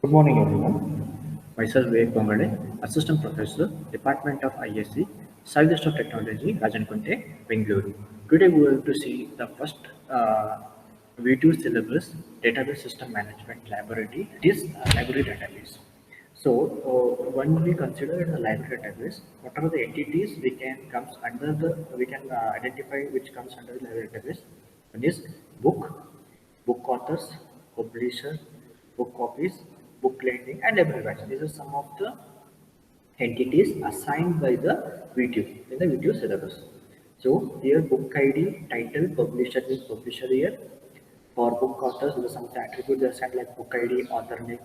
Good morning, everyone. Myself Vivek Bangade, Assistant Professor, Department of ISC, Scientist of Technology, Rajan Kunte, Bengaluru. Today we are going to see the first V2 syllabus database system management library. It is library database. So when we consider the library database, what are the entities we can comes under the we can identify which comes under the library database. One is book, book authors, publisher, book copies, book lending, and library rights. These are some of the entities assigned by the VTU in the VTU syllabus. So here book ID, title, publisher is publisher here. For book authors, there are some attributes assigned like book ID, author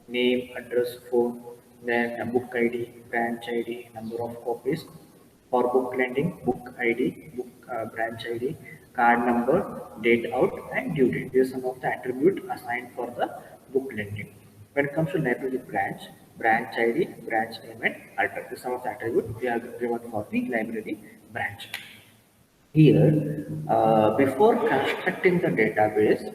name, address, phone, then a book ID, branch ID, number of copies. For book lending, book ID, book branch ID, card number, date out, and due date. These are some of the attributes assigned for the book lending. When it comes to library branch, branch ID, branch name, and alter. These are some of the attributes we are given for the library branch. Here, before constructing the database,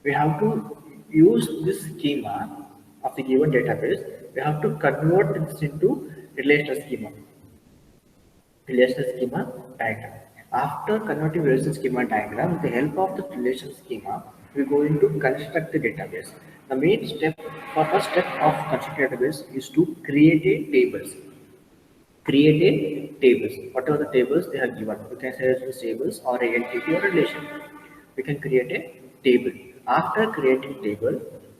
we have to use this schema of the given database. We have to convert this into relational schema diagram. After converting relation schema diagram, with the help of the relation schema, we are going to construct the database. The main step for first step of constructing database is to create a tables. Create a tables. Whatever the tables they are given, you can say as tables or a entity or relation. We can create a table. After creating table,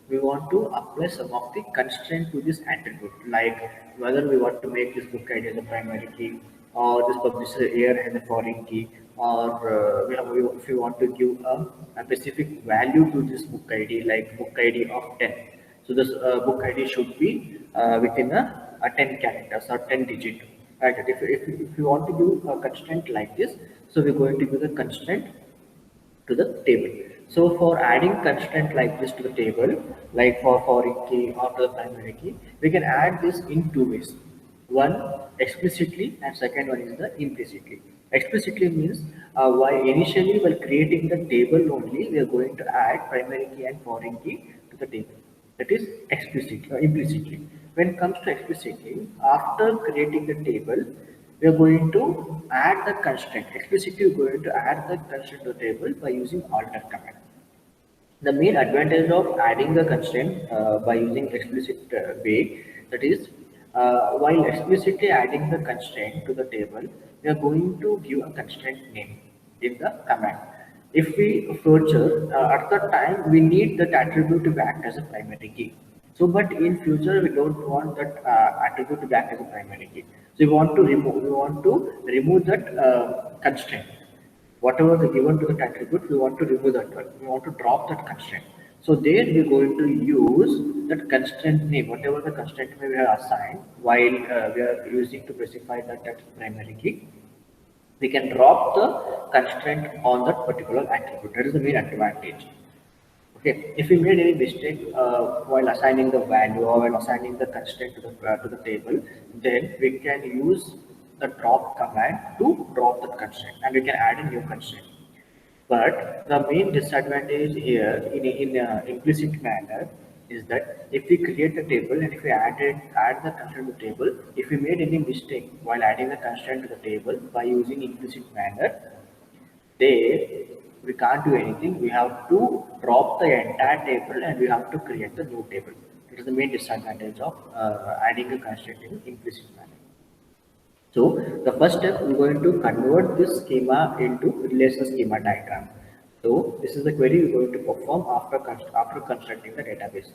we want to apply some of the constraint to this attribute, like whether we want to make this book ID as a primary key, or this publisher here as a foreign key, or if we want to give a specific value to this book ID, like book ID of 10. So this book ID should be within a 10 characters or 10 digit. Right? If you want to do a constraint like this, so we're going to give the constraint to the table. So for adding constraint like this to the table, like for foreign key or to the primary key, we can add this in two ways. One explicitly and second one is the implicitly. Explicitly means while initially while creating the table only, we are going to add primary key and foreign key to the table. That is explicitly or implicitly. When it comes to explicitly, after creating the table, we are going to add the constraint. Explicitly, we are going to add the constraint to the table by using alter command. The main advantage of adding the constraint by using explicit way, that is, while explicitly adding the constraint to the table, we are going to give a constraint name in the command. If we future, at the time, we need that attribute to act as a primary key. So, but in future, we don't want that attribute to act as a primary key. So, we want to remove that constraint. Whatever the given to that attribute, we want to remove that one. We want to drop that constraint. So there we're going to use that constraint name, whatever the constraint name we have assigned, while we are using to specify that as primary key, we can drop the constraint on that particular attribute. That is the main advantage. Okay, if we made any mistake while assigning the value or while assigning the constraint to the table, then we can use the drop command to drop that constraint, and we can add a new constraint. But the main disadvantage here in implicit manner is that if we create a table and if we add the constraint to the table, if we made any mistake while adding the constraint to the table by using implicit manner, there we can't do anything. We have to drop the entire table and we have to create the new table. It is the main disadvantage of adding a constraint in implicit manner. So the first step, we're going to convert this schema into relational schema diagram. So this is the query we're going to perform after constructing the database.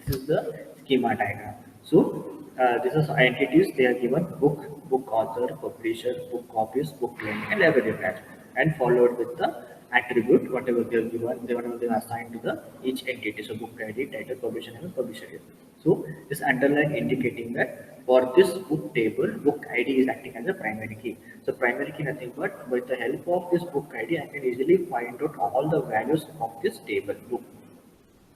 This is the schema diagram. So this is entities. They are given book, book author, publisher, book copies, book link, and library branch, and followed with the attribute whatever they are given. Whatever they are assigned to the each entity. So book ID, title, publisher name, and publisher name. So this underline indicating that for this book table, book ID is acting as a primary key. So primary key nothing but with the help of this book ID, I can easily find out all the values of this table book.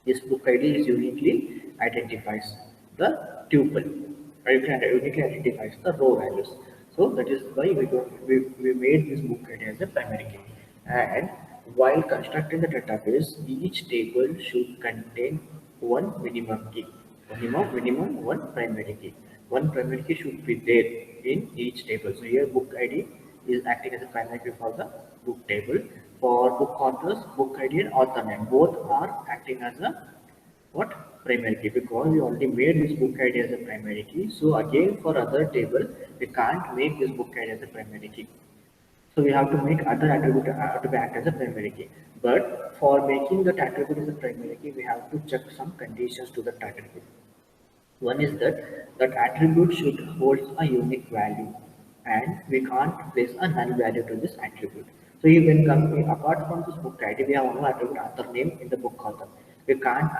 This book ID is uniquely identifies the tuple, or you can uniquely identifies the row values. So that is why we made this book ID as a primary key. And while constructing the database, each table should contain one minimum key. minimum one primary key. One primary key should be there in each table. So here book ID is acting as a primary key for the book table. For book authors, book ID and author name both are acting as a what primary key, because we already made this book ID as a primary key. So again for other table we can't make this book ID as a primary key. So we have to make other attribute to act as a primary key. But for making that attribute as a primary key, we have to check some conditions to that attribute. One is that that attribute should hold a unique value, and we can't place a null value to this attribute. So even apart from this book ID, we have one more attribute author name in the book author. We can't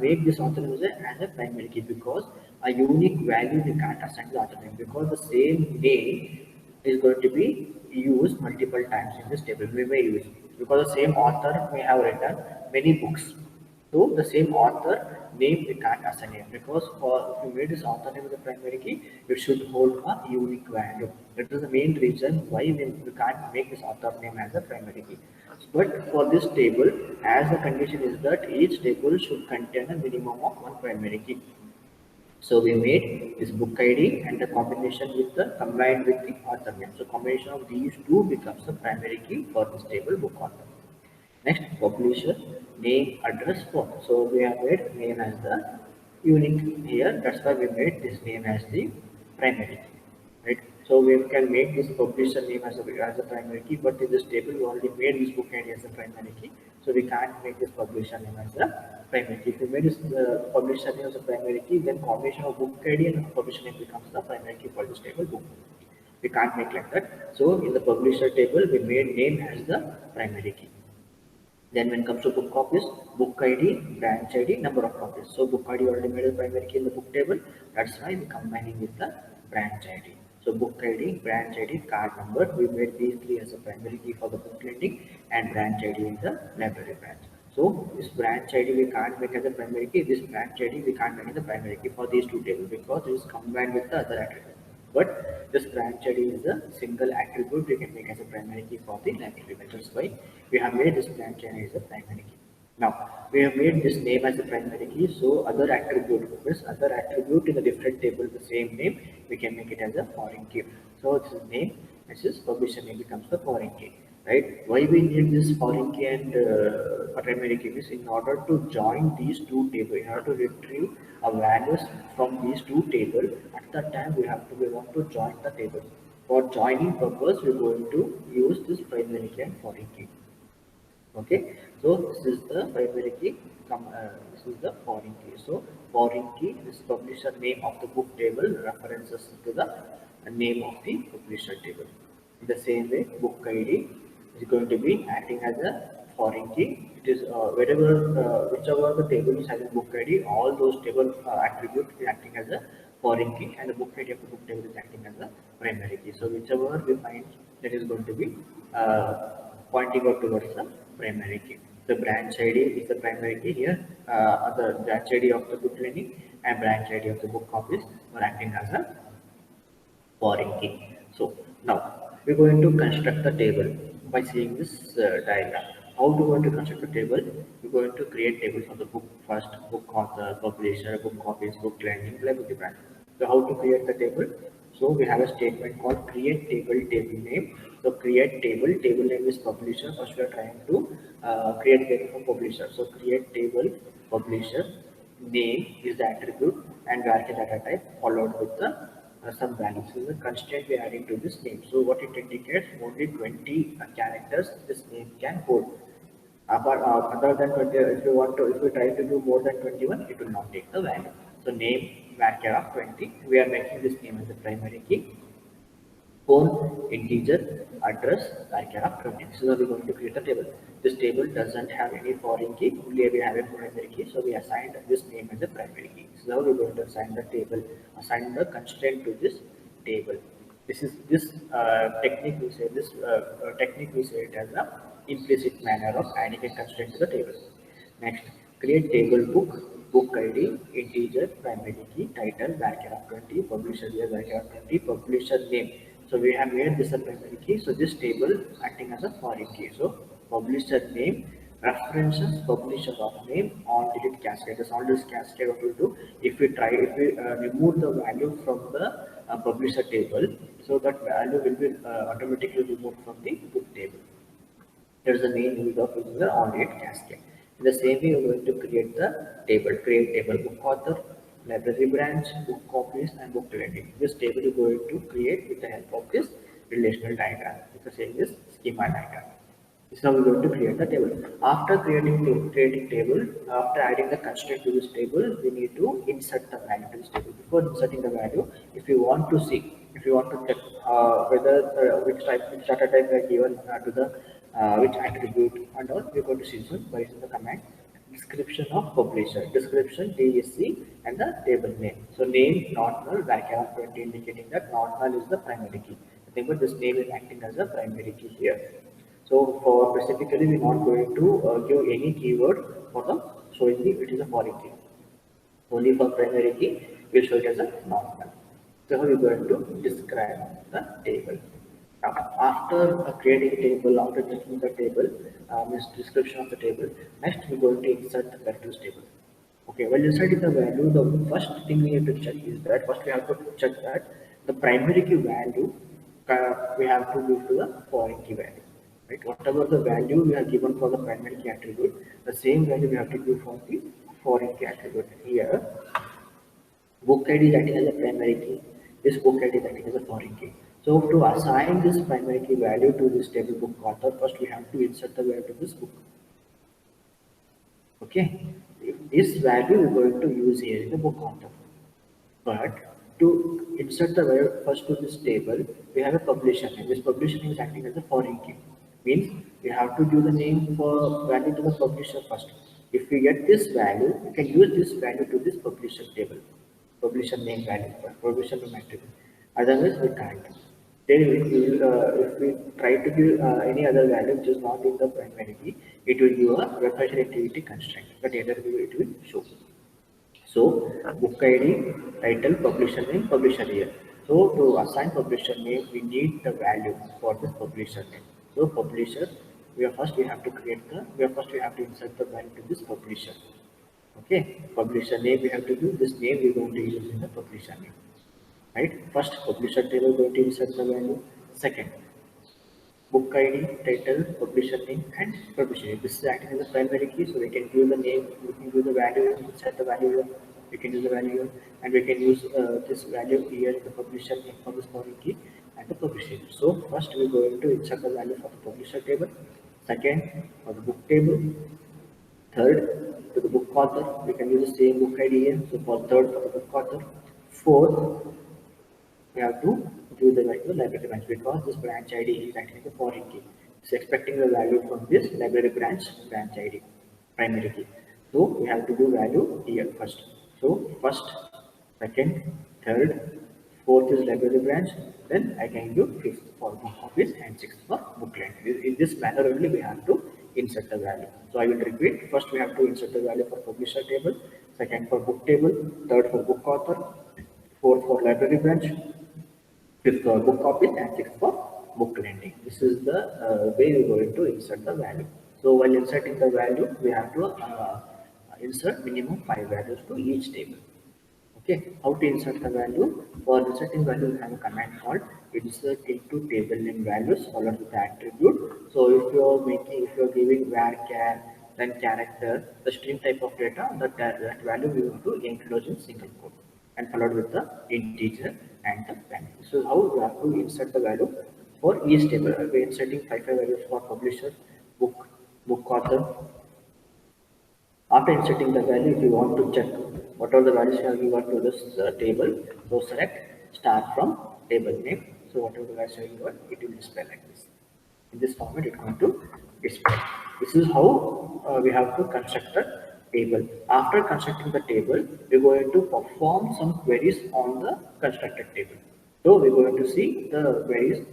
make this author name as a primary key, because a unique value we can't assign the author name, because the same name is going to be used multiple times in this table. We may use, because the same author may have written many books. So the same author name we can't assign it, because for if you made this author name as a primary key, it should hold a unique value. That is the main reason why we can't make this author name as a primary key. But for this table, as the condition is that each table should contain a minimum of one primary key. So we made this book ID and the combination with the combined with the author name. So combination of these two becomes the primary key for this table book author. Next, publisher name address phone. So we have made name as the unique here. That's why we made this name as the primary key, right? So we can make this publisher name as a primary key, but in this table we already made this book ID as a primary key, so we can't make this publisher name as a primary key. If we made this publisher name as a primary key, then combination of book ID and publisher name becomes the primary key for this table book. We can't make like that. So in the publisher table, we made name as the primary key. Then when it comes to book copies, book ID, branch ID, number of copies. So book ID already made a primary key in the book table. That's why we're combining with the branch ID. So book ID, branch ID, card number. We made these three as a primary key for the book lending, and branch ID in the library branch. So this branch ID we can't make as a primary key. This branch ID we can't make as a primary key for these two tables, because it is combined with the other attribute. But this branch ID is a single attribute we can make as a primary key for the library. That's why we have made this branch ID as a primary key. Now we have made this name as a primary key, so other attribute in a different table the same name, we can make it as a foreign key. So this is name, this is publisher name becomes the foreign key, right? Why we need this foreign key and primary key is in order to join these two tables, in order to retrieve values from these two tables. At that time we want to join the table. For joining purpose, we're going to use this primary key and foreign key. Okay, so this is the primary key. This is the foreign key. So foreign key is publisher name of the book table references to the name of the publisher table. In the same way, book ID is going to be acting as a foreign key. It is whichever the table is having book ID, all those table attributes is acting as a foreign key, and the book ID of the book table is acting as a primary key. So whichever we find, that is going to be pointing out towards the primary key. The branch ID is the primary key here. The branch ID of the book lending and branch ID of the book copies are acting as a foreign key. So now we're going to construct the table by seeing this diagram. How to going to construct the table? We're going to create table for the book first, book author, publisher, book copies, book lending, library branch. So how to create the table? So we have a statement called create table, table name. So create table, table name is publisher. First we are trying to create table for publisher. So create table, publisher, name is the attribute, and varchar data type followed with the some values. So the constraint we are adding to this name. So what it indicates, only 20 characters this name can hold. Other than 20, if you try to do more than 21, it will not take the value. So name varchar of 20. We are making this name as the primary key. Phone, integer, address, varchar of 20. So now we're going to create a table. This table doesn't have any foreign key, only we have a primary key. So we assigned this name as a primary key. So now we're going to assign the table, assign the constraint to this table. This technique we say it as a implicit manner of adding a constraint to the table. Next, create table book ID, integer, primary key, title, varchar of 20, publisher year, varchar of 20, publisher name. So we have made this a primary key. So this table acting as a foreign key. So publisher name References publisher of name on delete cascade. This on this cascade what we do if we remove the value from the publisher table, so that value will be automatically removed from the book table. That's the main use of using the on-date cascade. In the same way, you're going to create the table. Create table book author, library branch, book copies, and book lending. This table you're going to create with the help of this relational diagram. It's the same as schema diagram. This is how we're going to create the table. After creating table, after adding the constraint to this table, we need to insert the value to this table. Before inserting the value, if you want to see, if you want to check whether which data type we are given to the which attribute and all, we're going to see this by using the command description of publisher, description DSC and the table name. So name not null, varchar 20 indicating that not null is the primary key. Remember this name is acting as a primary key here. So for specifically, we're not going to give any keyword for the showing the it is a foreign key. Only for primary key, we'll show it as a normal. So how we're going to describe the table. Now, after creating a table, after checking the table, this description of the table, next we're going to insert the values table. Okay, while inserting the value, the first thing we have to check is that first we have to check that the primary key value we have to give to the foreign key value. Right? Whatever the value we have given for the primary key attribute, the same value we have to give for the foreign key attribute. Here, book ID is acting as a primary key. This book ID is acting as a foreign key. So to assign this primary key value to this table book author, first we have to insert the value to this book. Okay, this value we're going to use here in the book author. But to insert the value first to this table, we have a publisher name. This publisher name is acting as a foreign key. Means we have to give the name for value to the publisher first. If we get this value, we can use this value to this publisher table. Publisher name value, publisher name attribute. Otherwise, we can't. Then if we try to give any other value which is not in the primary key, it will give a representativity constraint. But either way, it will show. So book ID, title, publisher name, publisher year. So to assign publisher name, we need the value for this publisher name. So publisher, we have to create the we have to insert the value to this publisher. Okay, publisher name we have to do this name we're going to use in the publisher name. Right? First publisher table going to insert the value. Second, book ID, title, publisher name, and publisher name. This is acting as a primary key, so we can give the name, we can give the value, set the value here, we can use the value here, and we can use this value here in the publisher name for this foreign key and the publisher. So first we're going to insert the value for the publisher table, second for the book table, third to the book author, we can use the same book ID here, so for third for the book author, fourth we have to give the value to the library branch because this branch ID is actually the foreign key. It's expecting the value from this library branch ID, primary key. So we have to do value here first. So first, second, third, fourth is library branch, then I can do fifth for book office and sixth for booklet. In this manner only we have to insert the value. So I will repeat. First we have to insert the value for publisher table, second for book table, third for book author, fourth for library branch, fifth for book copies, and sixth for book lending. This is the way we're going to insert the value. So while inserting the value, we have to insert minimum 5 values to each table. Okay, how to insert the value? For inserting value, we have a command called insert into table name values followed with the attribute. So if you're giving varchar, then character, the string type of data, that value we want to enclose in single quote and followed with the integer and the value. So how we have to insert the value for each table. We're inserting 5 values for publisher, book author. After inserting the value, if you want to check what are the values you have given to this table, so select start from table name. So whatever the values you have given, it will display like this. In this format, it's going to display. This is how we have to construct the table. After constructing the table, we're going to perform some queries on the constructed table. So we're going to see the queries